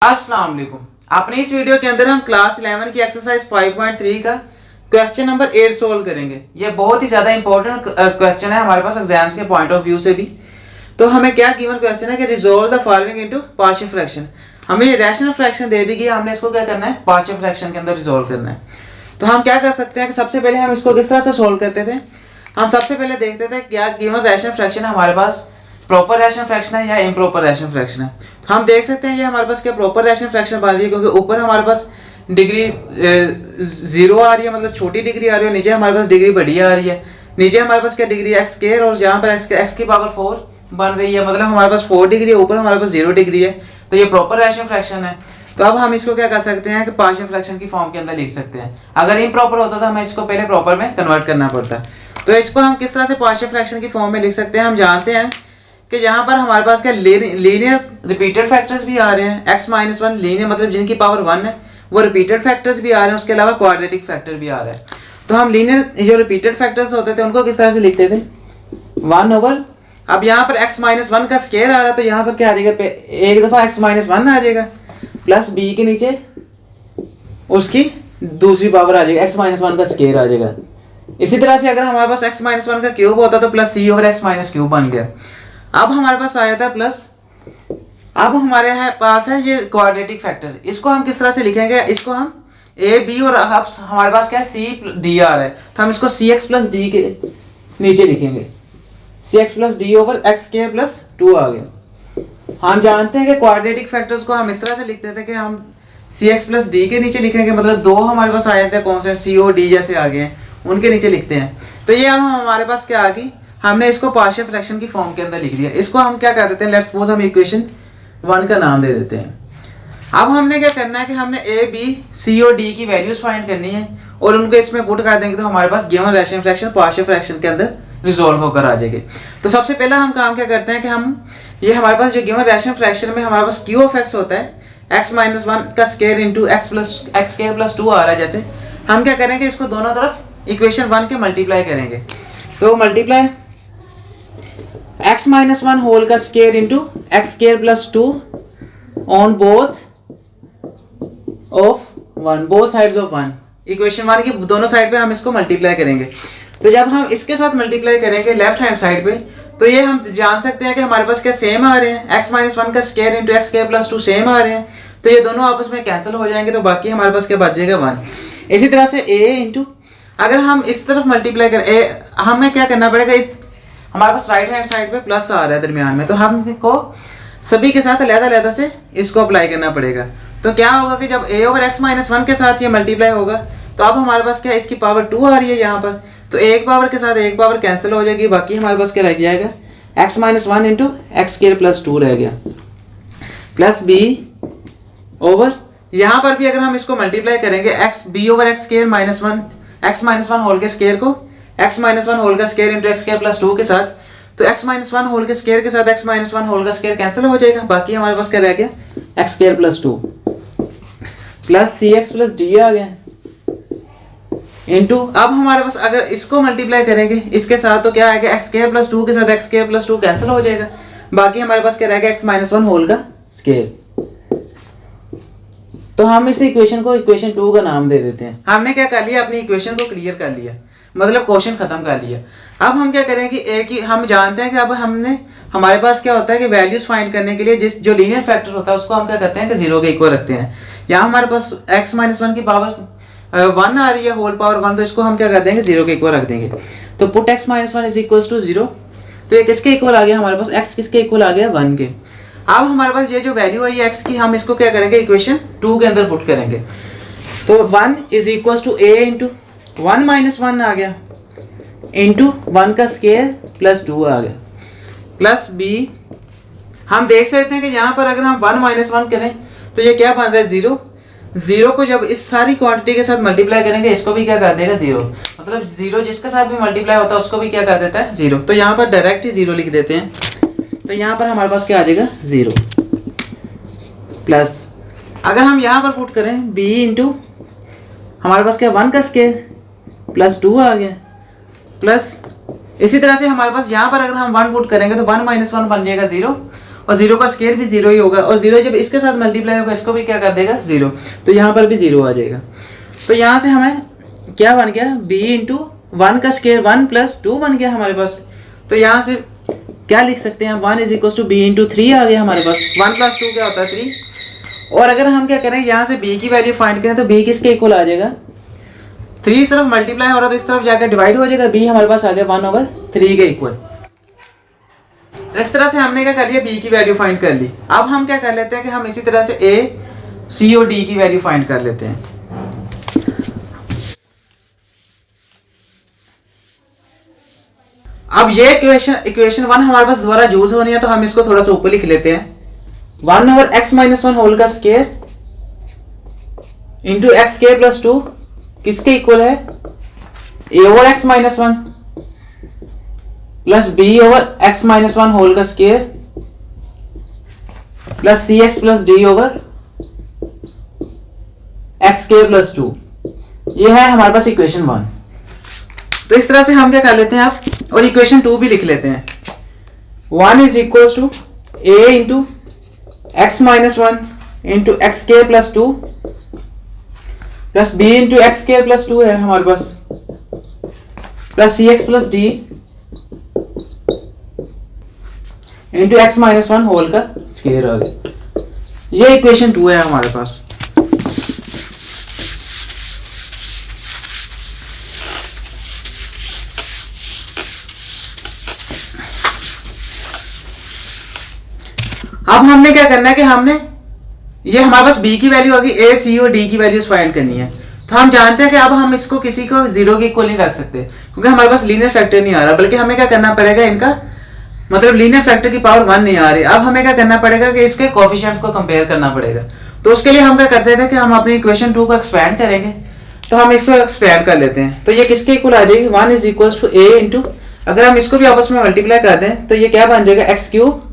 अस्सलाम वालेकुम। अपने इस वीडियो के अंदर हम क्लास 11 की एक्सरसाइज 5.3 का क्वेश्चन नंबर 8 सोल्व करेंगे। ये बहुत ही ज़्यादा इंपॉर्टेंट क्वेश्चन है हमारे पास एग्जाम्स के पॉइंट ऑफ व्यू से भी। तो हमें क्या गिवन क्वेश्चन है कि resolve the following into partial fraction. हमें ये रैशनल फ्रैक्शन दे दी गई, हमने इसको क्या करना है, पार्शियल फ्रैक्शन के अंदर रिजोल्व करना है। तो हम क्या कर सकते हैं कि सबसे पहले हम इसको किस तरह से सोल्व करते थे। हम सबसे पहले देखते थे क्या गिवन रैशनल फ्रैक्शन है हमारे पास, प्रॉपर रैशनल फ्रैक्शन है या इम्प्रॉपर रैशनल फ्रैक्शन है। हम देख सकते हैं ये हमारे पास क्या प्रॉपर रैशनल फ्रैक्शन बन रही है, क्योंकि ऊपर हमारे पास डिग्री 0 आ रही है, मतलब छोटी डिग्री आ रही है, नीचे हमारे पास डिग्री बड़ी आ रही है। नीचे हमारे पास क्या डिग्री एक्स स्क्वायर और यहाँ पर एक्स की पावर 4 बन रही है, मतलब हमारे पास 4 डिग्री है, ऊपर हमारे पास 0 डिग्री है। तो ये प्रॉपर रैशनल फ्रैक्शन है। तो अब हम इसको क्या कर सकते हैं कि पार्शियल फ्रैक्शन की फॉर्म के अंदर लिख सकते हैं। अगर इम्प्रॉपर होता तो हमें इसको पहले प्रॉपर में कन्वर्ट करना पड़ता। तो इसको हम किस तरह से पार्शियल फ्रैक्शन की फॉर्म में लिख सकते हैं। हम जानते हैं कि यहाँ पर हमारे पास क्या लीनियर रिपीटेड फैक्टर्स भी आ रहे हैं, x-1 लीनियर मतलब जिनकी पावर 1 है वो रिपीटेड फैक्टर्स भी आ रहे हैं, उसके अलावा क्वाड्रेटिक फैक्टर भी आ रहा है। तो हम लीनियर जो रिपीटेड फैक्टर्स होते थे उनको किस तरह से लिखते थे, 1/। अब यहाँ पर x-1 का स्केयर आ रहा है, तो यहाँ पर क्या आ जाएगा, एक दफ़ा x-1 आ जाएगा प्लस b के नीचे उसकी दूसरी पावर आ जाएगी, x-1 का स्केयर आ जाएगा। इसी तरह से अगर हमारे पास x-1 का क्यूब होता तो प्लस c ओवर x-क्यूब बन गया। अब हमारे पास आ जाता है प्लस, अब हमारे पास है ये क्वाड्रेटिक फैक्टर। इसको हम किस तरह से लिखेंगे, इसको हम a b और अब हमारे पास क्या है c d आ रहा है, तो हम इसको cx प्लस d के नीचे लिखेंगे, cx plus d over x square plus 2 आ गया। हम जानते हैं कि क्वाड्रेटिक फैक्टर्स को हम इस तरह से लिखते थे कि हम cx प्लस d के नीचे लिखेंगे, मतलब दो हमारे पास आ जाते हैं कॉन्स्टेंट c और d जैसे आ गए हैं, उनके नीचे लिखते हैं। तो ये हम हमारे पास क्या आ गई, हमने इसको पार्शियल फ्रैक्शन की फॉर्म के अंदर लिख दिया। इसको हम क्या कर देते हैं, लेट्स सपोज हम इक्वेशन 1 का नाम दे देते हैं। अब हमने क्या करना है कि हमने a b c और d की वैल्यूज फाइंड करनी है और उनको इसमें पुट कर देंगे, तो हमारे पास given rational fraction partial fraction के अंदर रिजोल्व होकर आ जाएगी। तो सबसे पहला हम काम क्या करते हैं कि हम ये हमारे पास जो गिवन रैशनल फ्रैक्शन में हमारे पास q ऑफ x होता है, x-1 का square into x square plus 2 आ रहा है, जैसे हम क्या करेंगे इसको दोनों तरफ इक्वेशन 1 के मल्टीप्लाई करेंगे। तो मल्टीप्लाई x-1 होल का square into x square plus 2 on both sides of 1। Equation 1 की दोनों साइड पे हम इसको मल्टीप्लाई करेंगे। तो जब हम इसके साथ मल्टीप्लाई करेंगे लेफ्ट हैंड साइड पे, तो ये हम जान सकते हैं कि हमारे पास क्या सेम आ रहे हैं, x-1 का square into x square plus 2 same आ रहे हैं, तो ये दोनों आपस में कैंसिल हो जाएंगे, तो बाकी हमारे पास क्या बच जाएगा 1। इसी तरह से a इंटू, अगर हम इस तरफ मल्टीप्लाई करें, हमें क्या करना पड़ेगा, हमारे पास राइट हैंड साइड पे प्लस आ रहा है दरमियान में, तो हमको सभी के साथ अलग-अलग से इसको अप्लाई करना पड़ेगा। तो क्या होगा कि जब a ओवर x-1 के साथ ये मल्टीप्लाई होगा, तो अब हमारे पास क्या इसकी पावर 2 आ रही है यहाँ पर, तो एक पावर के साथ एक पावर कैंसिल हो जाएगी, बाकी हमारे पास क्या रह जाएगा, x-1 into x square plus 2 रह गया, प्लस b ओवर, यहाँ पर भी अगर हम इसको मल्टीप्लाई करेंगे b over x square minus 1, x-1 whole के स्क्वायर को x-1 होल का square into x square plus 2 के साथ, तो x-1 होल के स्क्वायर के साथ x-1 होल का स्क्वायर कैंसिल हो जाएगा, बाकी हमारे पास क्या रह गया, x square plus 2 plus cx plus d आ गया इंटू, अब हमारे पास अगर इसको मल्टीप्लाई करेंगे इसके साथ, तो क्या आएगा, एक्स स्क्वायर प्लस 2 के साथ एक्स स्क्वायर प्लस 2 कैंसिल हो जाएगा, बाकी हमारे पास क्या रहेगा, x-1 होल का स्क्वायर। तो हम इस इक्वेशन को इक्वेशन 2 का नाम दे देते हैं। हमने क्या कर लिया, अपनी इक्वेशन को क्लियर कर लिया, मतलब क्वेश्चन खत्म कर लिया। अब हम क्या करें कि एक ही हम जानते हैं कि अब हमने हमारे पास क्या होता है कि वैल्यूज फाइंड करने के लिए जिस जो लीनियर फैक्टर होता है उसको हम क्या करते हैं कि 0 के इक्वल रखते हैं। यहाँ हमारे पास x-1 की पावर 1 आ रही है, होल पावर 1, तो इसको हम क्या कर देंगे 0 के इक्वल रख देंगे। तो put x-1 is equal to 0, तो ये किसके इक्वल आ गया हमारे पास, x किसके इक्वल आ गया, 1 के। अब हमारे पास ये जो वैल्यू है ये x की, हम इसको क्या करेंगे इक्वेशन 2 के अंदर पुट करेंगे। तो 1 is equal to a into 1 minus 1 आ गया इंटू 1 का स्क्वायर प्लस 2 आ गया, प्लस b। हम देख सकते हैं कि यहाँ पर अगर हम 1 माइनस 1 करें तो ये क्या बन रहा है, 0। 0 को जब इस सारी क्वांटिटी के साथ मल्टीप्लाई करेंगे इसको भी क्या कर देगा 0, मतलब 0 जिसके साथ भी मल्टीप्लाई होता है उसको भी क्या कर देता है 0। तो यहाँ पर डायरेक्ट ही 0 लिख देते हैं, तो यहाँ पर हमारे पास क्या आ जाएगा 0 प्लस, अगर हम यहाँ पर पुट करें b इंटू हमारे पास क्या 1 का स्क्वायर प्लस 2 आ गया, प्लस इसी तरह से हमारे पास यहाँ पर अगर हम 1 पुट करेंगे तो 1 माइनस 1 बन जाएगा 0, और 0 का स्केयर भी 0 ही होगा, और 0 जब इसके साथ मल्टीप्लाई होगा इसको भी क्या कर देगा 0, तो यहाँ पर भी 0 आ जाएगा। तो यहाँ से हमें क्या बन गया, b इंटू 1 का स्केयर 1 प्लस 2 बन गया हमारे पास। तो यहाँ से क्या लिख सकते हैं, 1 is equal to b into 3 आ गया हमारे पास। 1 प्लस 2 क्या होता है 3। और अगर हम क्या करें यहाँ से b की वैल्यू फाइंड करें तो b किसके इक्वल आ जाएगा, 3 इस तरफ मल्टीप्लाई हो रहा तो इस तरफ जाकर डिवाइड हो जाएगा, b हमारे पास आ गया 1/3 के इक्वल। इस तरह से हमने क्या कर लिया, b की वैल्यू फाइंड कर ली। अब हम क्या कर लेते हैं कि हम इसी तरह से a, c और d की वैल्यू फाइंड कर लेते हैं। अब ये इक्वेशन 1 हमारे पास दोबारा यूज होनी है, तो हम इसको थोड़ा सा ऊपर लिख लेते हैं। 1/x-1 होल का square into x square plus 2 किसके इक्वल है, a/x-1 प्लस b/x-1 होल का square plus cx plus d/x square plus 2। ये है हमारे पास इक्वेशन 1। तो इस तरह से हम क्या कर लेते हैं आप, और इक्वेशन 2 भी लिख लेते हैं। 1 is equal to a into x-1 into x square plus 2 plus b into x square plus 2 है हमारे पास, plus cx plus d into x-1 whole का स्केयर आ गया। ये इक्वेशन 2 है हमारे पास। अब हमने क्या करना है कि हमने ये हमारे पास b की वैल्यू होगी, a, c और d की वैल्यूज फाइंड करनी है। तो हम जानते हैं कि अब हम इसको किसी को 0 के इक्वल नहीं रख सकते क्योंकि हमारे पास लीनियर फैक्टर नहीं आ रहा, बल्कि हमें क्या करना पड़ेगा, इनका मतलब लीनियर फैक्टर की पावर 1 नहीं आ रही। अब हमें क्या करना पड़ेगा कि इसके कोफिशिएंट्स को कंपेयर करना पड़ेगा। तो उसके लिए हम क्या करते थे कि हम अपनी इक्वेशन 2 को एक्सपैंड करेंगे। तो हम इसको एक्सपैंड कर लेते हैं। तो ये किसके इक्वल आ जाएगी, 1 is equal to a into, अगर हम इसको भी आपस में मल्टीप्लाई कर दें तो ये क्या बन जाएगा, x cube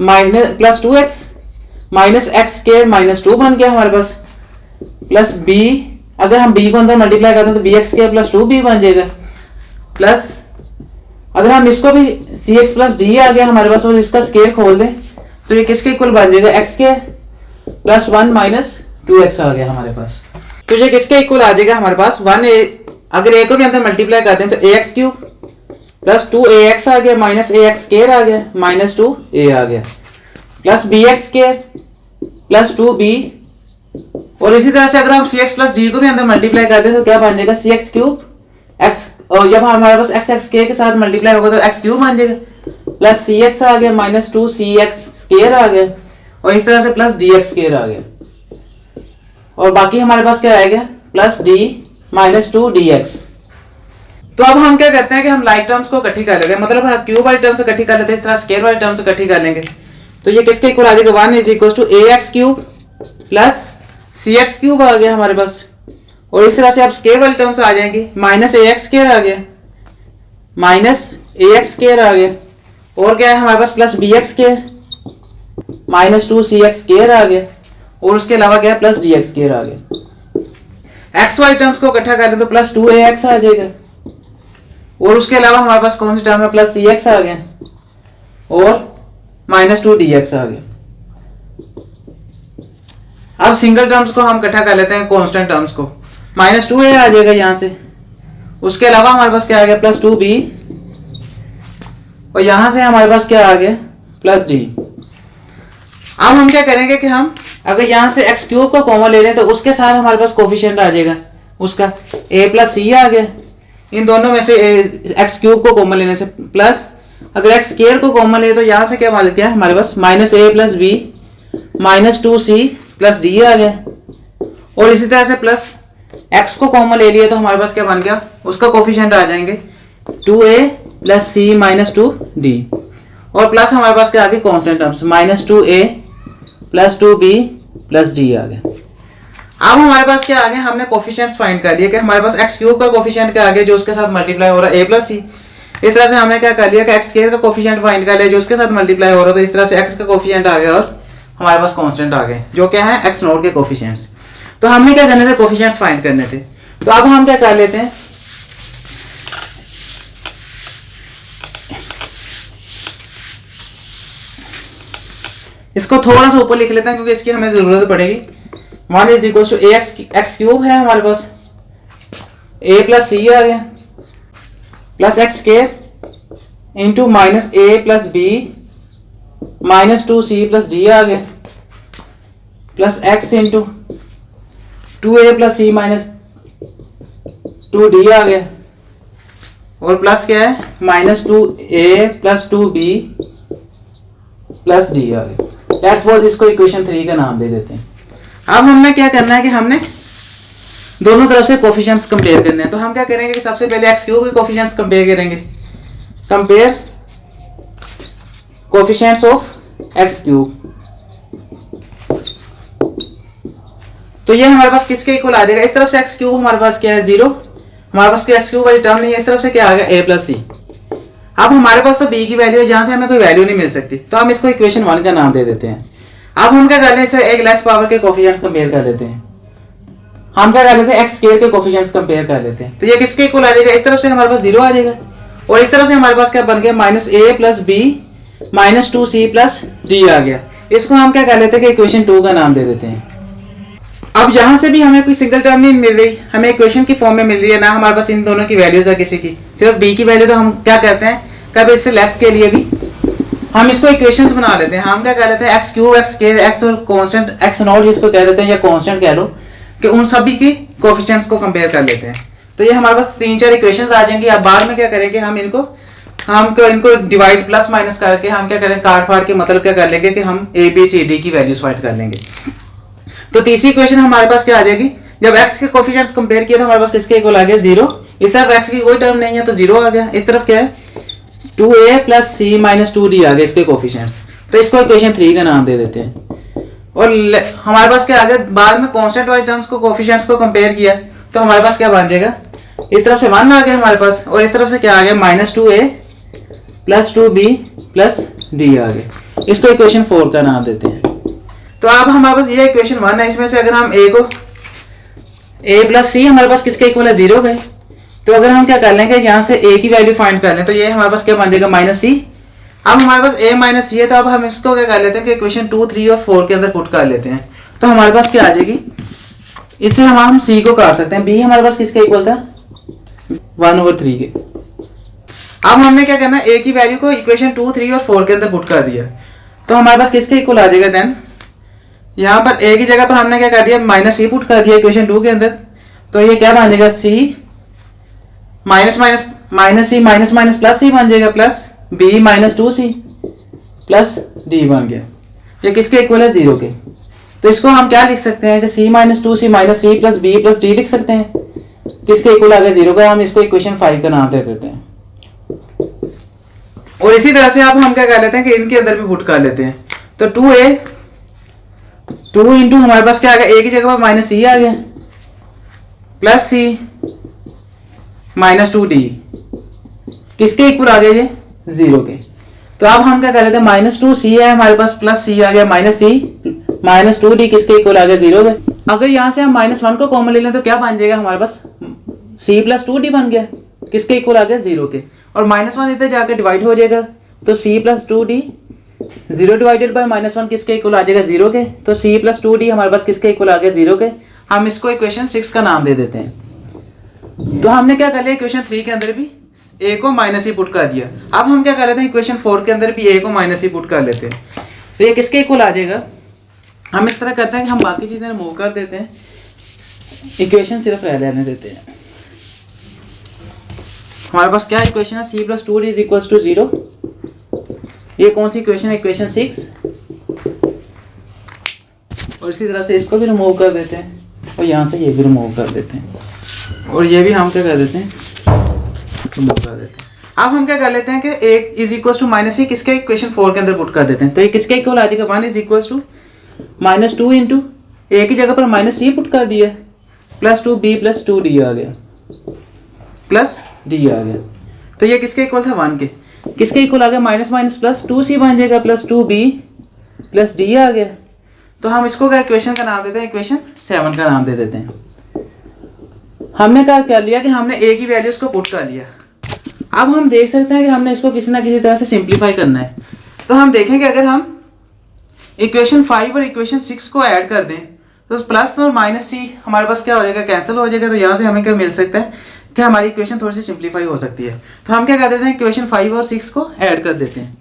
minus plus 2x minus x square minus 2 बन गया हमारे पास, प्लस b, अगर हम b को अंदर मल्टीप्लाई करते हैं तो bx स्केयर प्लस 2b बन जाएगा, प्लस अगर हम इसको भी cx प्लस d आ गया हमारे पास और इसका स्केयर खोल दें तो ये किसके इक्वल बन जाएगा, x square plus 1 minus 2x आ गया हमारे पास। तो ये किसके इक्वल आ जाएगा हमारे पास, 1a, अगर a को भी अंदर मल्टीप्लाई करते हैं तो ax क्यूब प्लस 2ax आ गया माइनस ax स्केयर आ गया माइनस 2a आ गया, plus bx square plus 2b, और इसी तरह से अगर हम cx प्लस d को भी अंदर मल्टीप्लाई करते हैं तो क्या बन जाएगा, cx क्यूब x, और जब हमारे पास x x के साथ मल्टीप्लाई होगा तो x क्यूब बन जाएगा, प्लस cx आ गया माइनस 2cx स्केयर आ गया, और इस तरह से प्लस dx स्केयर आ गया, और बाकी हमारे पास क्या आएगा, प्लस d माइनस 2dx। तो अब हम क्या करते हैं कि हम लाइक टर्म्स को इकट्ठी कर लेते हैं, मतलब क्यूब वाली टर्म से इकट्ठी कर लेते हैं, इस तरह स्केयर वाली टर्म से इकट्ठी कर लेंगे। तो ये किसके इक्वल आ जाएगा, 1 is equal to ax cube plus cx cube आ गया हमारे पास, और इस तरह से अब स्केयर वाली टर्म्स आ जाएंगी, माइनस ax स्केयर आ गया माइनस ax स्केयर आ गया, और क्या है हमारे पास, plus bx square minus 2cx square आ गया, और उसके अलावा क्या है, प्लस dx स्केयर आ गया। x वाली टर्म्स को इकट्ठा कर दें तो प्लस 2ax आ जाएगा, और उसके अलावा हमारे पास कौन सी टर्म है, प्लस cx आ गया और माइनस 2dx आ गया। अब सिंगल टर्म्स को हम इकट्ठा कर लेते हैं, कांस्टेंट टर्म्स को, माइनस 2a आ जाएगा यहां से, उसके अलावा हमारे पास क्या आ गया, प्लस 2b, और यहां से हमारे पास क्या आ गया, प्लस d। अब हम क्या करेंगे कि हम अगर यहां से x क्यूब का कॉमन ले लें तो उसके साथ हमारे पास कोफिशिएंट आ जाएगा उसका a प्लस c आ गया, इन दोनों में से एक्स क्यूब को कॉमन लेने से, प्लस अगर एक्स स्केयर को कॉमन ले तो यहाँ से क्या मान क्या हमारे पास, minus a plus b minus 2c plus d आ गया, और इसी तरह से प्लस x को कॉमन ले लिया तो हमारे पास क्या बन गया, उसका कोफिशिएंट आ जाएंगे 2a plus c minus 2d, और प्लस हमारे पास क्या आ गया, constant terms minus 2a plus 2b plus d आ गया। अब हमारे पास क्या आ गया, हमने कोफिशिएंट्स फाइंड कर लिया कि हमारे पास एक्स क्यूब का कोफिशिएंट क्या आ गया जो उसके साथ मल्टीप्लाई हो रहा है a प्लस सी। इस तरह से हमने क्या कर लिया कि एक्स स्क्वायर का कोफिशिएंट फाइंड कर लिया जो उसके साथ मल्टीप्लाई हो रहा है, तो इस तरह से एक्स का कोफिशिएंट आ गया और हमारे पास कांस्टेंट आ गए जो क्या है एक्स नोट के कोफिशिएंट्स। तो हमने क्या करने थे, कोफिशिएंट्स फाइंड करने थे। तो अब हम क्या कर लेते हैं, इसको थोड़ा सा ऊपर लिख लेते हैं क्योंकि इसकी हमें जरूरत पड़ेगी। 1 is equal to x cube है हमारे पास, a प्लस सी आ गया, plus x square into minus a plus b minus 2c plus d आ गया, plus x into 2a plus c minus 2d आ गया, और प्लस क्या है minus 2a plus 2b plus d आ गया। लेट्स सपोज इसको इक्वेशन 3 का नाम दे देते हैं। अब हमने क्या करना है कि हमने दोनों तरफ से कोफिशिएंट्स कंपेयर करने हैं। तो हम क्या करेंगे कि सबसे पहले एक्स क्यूब के कोफिशिएंट्स कंपेयर करेंगे, compare coefficients of x cube. तो ये हमारे पास किसके इक्वल आ जाएगा, इस तरफ से एक्स क्यूब हमारे पास क्या है 0, हमारे पास कोई एक्स क्यूब वाली टर्म नहीं है, इस तरफ से क्या आ गया a प्लस सी। अब हमारे पास तो b की वैल्यू है जहां से हमें कोई वैल्यू नहीं मिल सकती, तो हम इसको इक्वेशन 1 का नाम दे देते हैं। अब हम क्या कर लेते हैं, एक लेस पावर के कोफिशिएंट्स कंपेयर कर लेते हैं। हम क्या कर लेते हैं एक्स स्क्वायर के कोफिशिएंट्स कंपेयर कर लेते हैं। तो ये किसके इक्वल आ जाएगा, इस तरफ से हमारे पास 0 आ जाएगा, और इस तरफ से हमारे पास क्या बन गया minus a plus b minus 2c plus d आ गया। इसको हम क्या कर लेते हैं कि इक्वेशन 2 का नाम दे देते हैं। अब जहां से भी हमें कोई सिंगल टर्म नहीं मिल रही, हमें इक्वेशन की फॉर्म में मिल रही है ना, हमारे पास इन दोनों की वैल्यूज है किसी की, सिर्फ b की वैल्यू, तो हम क्या करते हैं कभी इससे लेस के लिए भी हम इसको इक्वेशंस बना लेते हैं। हम क्या कर लेते हैं x cube x square x और कांस्टेंट एक्स नॉट जिसको कह देते हैं या कांस्टेंट कह लो, कि उन सभी की कोफिशिएंट्स को कंपेयर कर लेते हैं। तो ये हमारे पास 3-4 इक्वेशंस आ जाएंगी। अब बाद में क्या करेंगे हम इनको डिवाइड प्लस माइनस करके हम क्या करें काट फाड़ के मतलब क्या कर लेंगे कि हम ए बी सी डी की वैल्यूज फाइंड कर लेंगे। तो तीसरी इक्वेशन हमारे पास क्या आ जाएगी, जब x के कोफिशिएंट्स कंपेयर किए तो हमारे पास किसके इक्वल आ गया 0, इस तरफ x की कोई टर्म नहीं है तो 0 आ गया, इस तरफ क्या है 2a plus c minus 2d आ गया इसके कोफिशिएंट्स। तो इसको इक्वेशन 3 का नाम दे देते हैं। और हमारे पास क्या आ गया, बाद में कांस्टेंट वाली टर्म्स को कोफिशिएंट्स को कंपेयर किया तो हमारे पास क्या बन जाएगा, इस तरफ से 1 आ गया हमारे पास, और इस तरफ से क्या आ गया minus 2a plus 2b plus d आ गया। इसको इक्वेशन 4 का नाम देते हैं। तो अब हमारे पास ये इक्वेशन 1 है, इसमें से अगर हम a प्लस सी हमारे पास किसके इक्वल है 0 गए, तो अगर हम क्या कर लेंगे यहाँ से a की वैल्यू फाइंड कर लें तो ये हमारे पास क्या बन जाएगा माइनस सी। अब हमारे पास a माइनस सी है, तो अब हम इसको क्या कर लेते हैं कि इक्वेशन 2, 3 और 4 के अंदर पुट कर लेते हैं। तो हमारे पास क्या आ जाएगी, इससे हम c को काट सकते हैं। b हमारे पास किसके इक्वल था 1/3 के। अब हमने क्या करना है a की वैल्यू को इक्वेशन 2, 3 और 4 के अंदर पुट कर दिया, तो हमारे पास किसके इक्वल आ जाएगा देन, यहाँ पर a की जगह पर हमने क्या कर दिया माइनस सी पुट कर दिया इक्वेशन 2 के अंदर। तो ये क्या बन जाएगा c माइनस सी माइनस माइनस प्लस सी बन जाएगा, plus b minus 2c plus d बन गया। ये किसके इक्वल है 0 के। तो इसको हम क्या लिख सकते हैं कि c minus 2c minus c plus b plus d लिख सकते हैं, किसके इक्वल आ गया 0 का। हम इसको इक्वेशन 5 का नाम दे देते हैं। और इसी तरह से अब हम क्या कर लेते हैं कि इनके अंदर भी पुट कर लेते हैं। तो 2 इंटू हमारे पास क्या आ गया, a की जगह पर माइनस सी आ गया प्लस सी माइनस 2d, किसके इक्वल आ गया ये 0 के। तो अब हम क्या कर लेते हैं माइनस 2c है हमारे पास प्लस c आ गया माइनस सी माइनस 2d किसके इक्वल आ गया 0 के। अगर यहाँ से हम -1 को कॉमन ले लें तो क्या बन जाएगा हमारे पास c प्लस 2d बन गया, किसके इक्वल आ गया 0 के। और -1 इधर जाकर डिवाइड हो जाएगा, तो c plus 2d 0 divided by -1 किसके इक्वल आ जाएगा 0 के। तो c प्लस 2d हमारे पास किसके इक्वल आ गया 0 के। हम इसको इक्वेशन 6 का नाम दे देते हैं। तो हमने क्या कर लिया इक्वेशन 3 के अंदर भी a को माइनस ही पुट कर दिया। अब हम क्या कर लेते हैं इक्वेशन 4 के अंदर भी a को माइनस ही पुट कर लेते हैं। तो ये किसके इक्वल आ जाएगा, हम इस तरह करते हैं कि हम बाकी चीजें रिमूव कर देते हैं, इक्वेशन सिर्फ रहने देते हैं। हमारे पास क्या इक्वेशन है c plus 2d is equal to 0। ये कौन सी इक्वेशन है, इक्वेशन 6। और इसी तरह से इसको भी रिमूव कर देते हैं, और यहाँ से ये भी रिमूव कर देते हैं, और ये भी हम क्या कर देते हैं रिमूव कर देते हैं। अब हम क्या कर लेते हैं कि a is equal to minus c किसके इक्वेशन 4 के अंदर पुट कर देते हैं। तो ये किसके इक्वल आ जाएगा 1 is equal to minus 2 into a की जगह पर माइनस सी पुट कर दिया प्लस 2b प्लस 2d आ गया प्लस d आ गया। तो ये किसके इक्वल था 1 के, किसके इक्वल आ गया माइनस माइनस प्लस 2c बन जाएगा प्लस 2b प्लस d आ गया। तो हम इसको क्या इक्वेशन का नाम देते हैं, इक्वेशन 7 का नाम दे देते हैं। हमने क्या कर लिया कि हमने a की वैल्यूज को पुट कर लिया। अब हम देख सकते हैं कि हमने इसको किसी ना किसी तरह से सिंप्लीफाई करना है। तो हम देखेंगे अगर हम इक्वेशन 5 और इक्वेशन 6 को ऐड कर दें तो प्लस और माइनस सी हमारे पास क्या हो जाएगा, कैंसिल हो जाएगा। तो यहाँ से हमें क्या मिल सकता है कि हमारी इक्वेशन थोड़ी सी सिंप्लीफाई हो सकती है। तो हम क्या कर देते हैं, इक्वेशन 5 और 6 को ऐड कर देते हैं।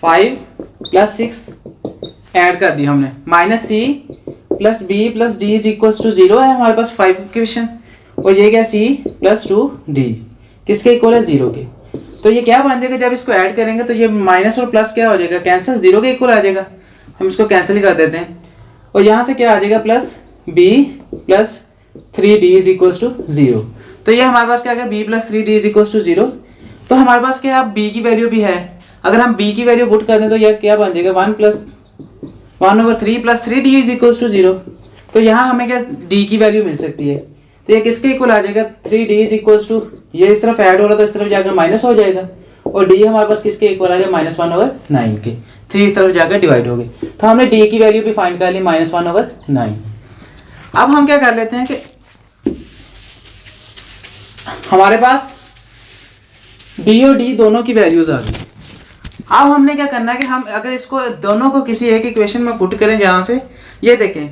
फाइव प्लस 6 ऐड कर दी हमने, minus c plus b plus d is equal to 0 है हमारे पास 5 इक्वेशन। और ये क्या सी प्लस 2d किसके इक्वल है, 0 के। तो ये क्या बन जाएगा, जब इसको ऐड करेंगे तो ये माइनस और प्लस क्या हो जाएगा, कैंसिल, 0 के इक्वल आ जाएगा। हम इसको कैंसिल ही कर देते हैं। और यहाँ से क्या आ जाएगा, plus b plus 3d is equal to 0। तो ये हमारे पास क्या आ गया, b plus 3d is equal to 0। तो हमारे पास क्या अब b की वैल्यू भी है। अगर हम b की वैल्यू पुट कर दें तो यह क्या बन जाएगा, 1/3 plus 3d is equal to 0। तो यहाँ हमें क्या d की वैल्यू मिल सकती है। तो ये किसके इक्वल आ जाएगा, 3d इज इक्वल टू, ये इस तरफ ऐड हो रहा था इस तरफ जाकर माइनस हो जाएगा। और d हमारे पास किसके इक्वल आ गया, -1/9 के। 3 इस तरफ जाकर डिवाइड हो गए। तो हमने d की वैल्यू भी फाइंड कर ली, -1/9। अब हम क्या कर लेते हैं कि हमारे पास b और d दोनों की वैल्यूज आ गई। अब हमने क्या करना है कि हम अगर इसको दोनों को किसी एक इक्वेशन में पुट करें, जहाँ से ये देखें,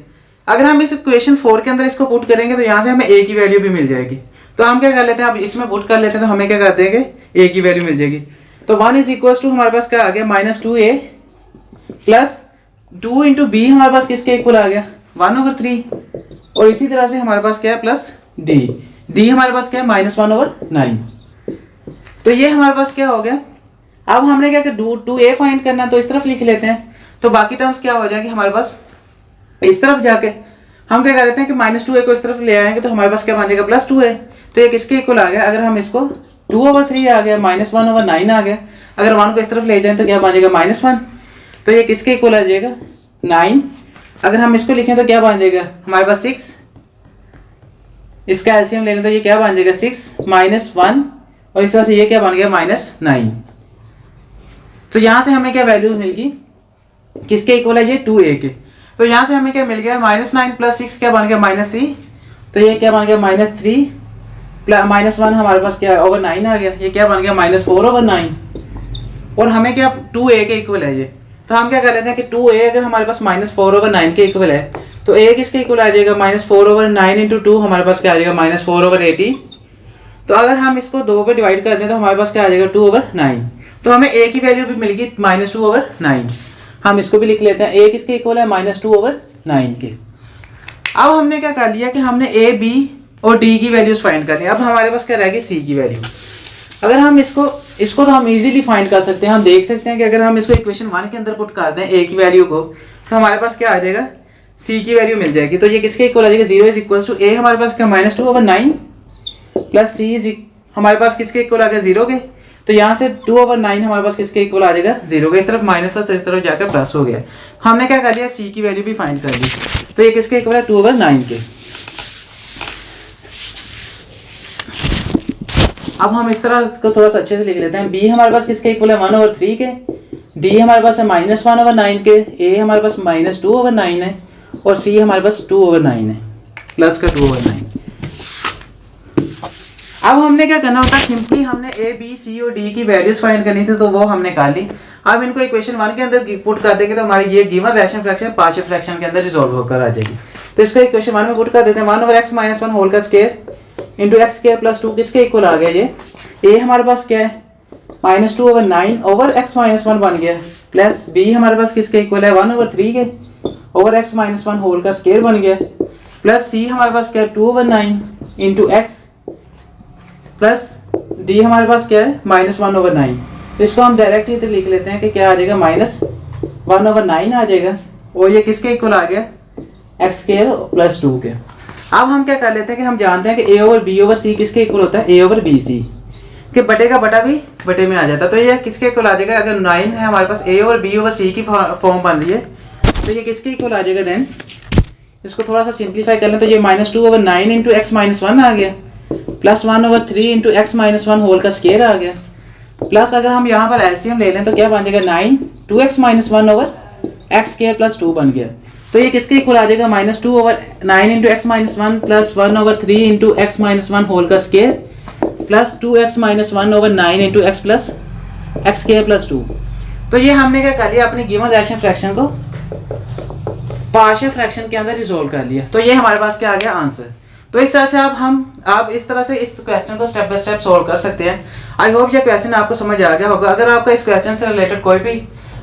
अगर हम इस इक्वेशन 4 के अंदर इसको पुट करेंगे तो यहाँ से हमें a की वैल्यू भी मिल जाएगी। तो हम क्या कर लेते हैं, अब इसमें पुट कर लेते हैं तो हमें क्या कर देंगे, a की वैल्यू मिल जाएगी। तो 1 इज इक्वल टू हमारे पास क्या आ गया, -2a प्लस 2 इंटू बी हमारे पास किसके इक्वल आ गया, 1/3। और इसी तरह से हमारे पास क्या है, प्लस d हमारे पास क्या है, -1/9। तो ये हमारे पास क्या हो गया। अब हमने क्या किया, 2a फाइंड करना है तो इस तरफ लिख लेते हैं। तो बाकी टर्म्स क्या हो जाएंगे हमारे पास, इस तरफ जाके हम क्या कर लेते हैं कि -2a को इस तरफ ले आएंगे तो हमारे पास क्या बन जाएगा, +2a। तो ये किसके इक्वल आ गया, अगर हम इसको 2/3 आ गया, -1/9 आ गया। अगर 1 को इस तरफ ले जाएं तो क्या बन जाएगा, -1। तो ये किसके इक्वल आ जाएगा, 9। अगर हम इसको लिखें तो क्या बन जाएगा हमारे पास 6। इसका एलसीएम ले लें तो ये क्या बन जाएगा, 6 -1। और इस तरह से ये क्या बन गया, -9। तो यहाँ से हमें क्या वैल्यू मिल गई, किसके इक्वल है, ये 2a के। तो यहाँ से हमें क्या मिल गया, -9 प्लस 6 क्या बन गया, -3। तो ये क्या बन गया, -3 -1 हमारे पास क्या ओवर 9 आ गया। ये क्या बन गया, -4/9। और हमें क्या 2a के इक्वल है ये। तो हम क्या कर लेते हैं कि 2a अगर हमारे पास -4/9 के इक्वल है तो a किसके इक्वल आ जाएगा, -4/9 इंटू 2 हमारे पास क्या आ जाएगा, -4/80। तो अगर हम इसको 2 पे डिवाइड कर दें तो हमारे पास क्या आ जाएगा, 2/9। तो हमें a की वैल्यू भी मिल गई -2/9। हम इसको भी लिख लेते हैं, a किसके इक्वल है, -2/9 के। अब हमने क्या कर लिया कि हमने a b और d की वैल्यूज फाइंड कर ली। अब हमारे पास क्या रहेगी, c की वैल्यू। अगर हम इसको तो हम इजीली फाइंड कर सकते हैं। हम देख सकते हैं कि अगर हम इसको इक्वेशन 1 के अंदर पुट कर दें a की वैल्यू को तो हमारे पास क्या आ जाएगा, c की वैल्यू मिल जाएगी। तो ये किसके इक्वल आ जाएगा, 0 इज इक्वल टू a हमारे पास क्या -2/9 प्लस c इज हमारे पास किसके इक्वल आ गया, 0 के। तो यहाँ से 2/9 हमारे पास किसके इक्वल आ जाएगा, 0 के। इस तरफ माइनस था तो इस तरफ जाकर प्लस हो गया। हमने क्या कर लिया, c की वैल्यू भी फाइंड कर ली। तो ये किसके इक्वल है, 2/9 के। अब हम इस तरह इसको थोड़ा सा अच्छे से लिख लेते हैं। b हमारे पास किसके इक्वल है, 1/3 के। d हमारे पास है -1/9 के। a हमारे पास -2/9 है। और c हमारे पास 2/9 है, प्लस का 2/9। अब हमने क्या करना होता है, सिंपली हमने a b c और d की वैल्यूज फाइंड करनी थी तो वो हमने कर ली। अब इनको इक्वेशन 1 के अंदर पुट कर देंगे तो हमारी ये given rational fraction partial fraction के अंदर रिजॉल्व होकर आ जाएगी। तो इसको इक्वेशन 1 में पुट कर देते हैं, 1/x - 1 होल का square into x square plus 2 किसके इक्वल आ गया, ये a हमारे पास क्या है, -2/9 ओवर x - 1 बन गया। प्लस b हमारे पास किसके इक्वल है, 1/3 के ओवर x - 1 होल का स्क्वायर बन गया। प्लस c हमारे पास क्या है, 2/9 इंटू एक्स प्लस d हमारे पास क्या है, -1/9। तो इसको हम डायरेक्ट इधर लिख लेते हैं कि क्या आ जाएगा, -1/9 आ जाएगा। और ये किसके इक्वल आ गया, एक्स स्क्वायर प्लस 2 के। अब हम क्या कर लेते हैं कि हम जानते हैं कि a over b over c किसके इक्वल होता है, a ओवर b c के बटे का बटा भी बटे में आ जाता है। तो ये किसके इक्वल आ जाएगा, अगर 9 है हमारे पास a over b over c की फॉर्म बन रही है तो ये किसके इक्वल आ जाएगा। देन इसको थोड़ा सा सिंप्लीफाई कर लें तो ये -2/9 इंटू एक्स - 1 आ गया प्लस 1/3 इंटू एक्स - 1 होल का स्क्वायर आ गया। प्लस अगर हम यहाँ पर एलसीएम ले लें तो क्या बन जाएगा, 9 2x - 1 over x square plus 2 बन गया। तो ये किसके इक्वल आ जाएगा, -2/9 into x - 1 plus 1/3 into x - 1 whole का square plus 2x minus 1/9 into x plus x square plus 2। तो ये हमने क्या कर लिया, अपनी गिवन रैशनल फ्रैक्शन को पार्शियल फ्रैक्शन के अंदर रिजोल्व कर लिया। तो ये हमारे पास क्या आ गया, आंसर। तो इस तरह से आप इस तरह से इस क्वेश्चन को स्टेप बाय स्टेप सोल्व कर सकते हैं। आई होप ये क्वेश्चन आपको समझ आ गया होगा। अगर आपका इस क्वेश्चन से रिलेटेड कोई भी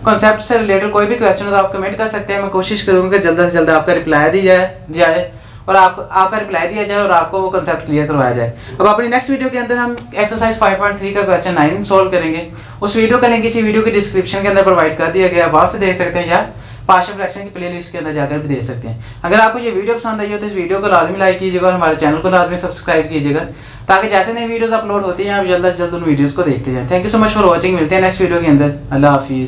कॉन्सेप्ट से रिलेटेड कोई भी क्वेश्चन हो तो आप कमेंट कर सकते हैं। मैं कोशिश करूंगा कि जल्द से जल्द आपका रिप्लाई दी जाए और आपका रिप्लाई दिया जाए और आपको वो कंसेप्ट क्लियर करवाया जाए। अब अपनी नेक्स्ट वीडियो के अंदर हम एक्सरसाइज 5.3 का क्वेश्चन 9 सोल्व करेंगे। उस वीडियो का लिंक इसी वीडियो के डिस्क्रिप्शन के अंदर प्रोवाइड कर दिया गया है, वहां से देख सकते हैं, या पार्शियल फ्रैक्शन की प्लेलिस्ट के अंदर जाकर भी देख सकते हैं। अगर आपको ये वीडियो पसंद आई हो तो इस वीडियो को लाजमी लाइक कीजिएगा और हमारे चैनल को लाजमी सब्सक्राइब कीजिएगा, ताकि जैसे नई वीडियोस अपलोड होती हैं आप जल्द से जल्द उन वीडियोस को देखते जाएं। Thank you so much for watching. मिलते हैं नेक्स्ट वीडियो के अंदर। अल्लाह हाफिज़।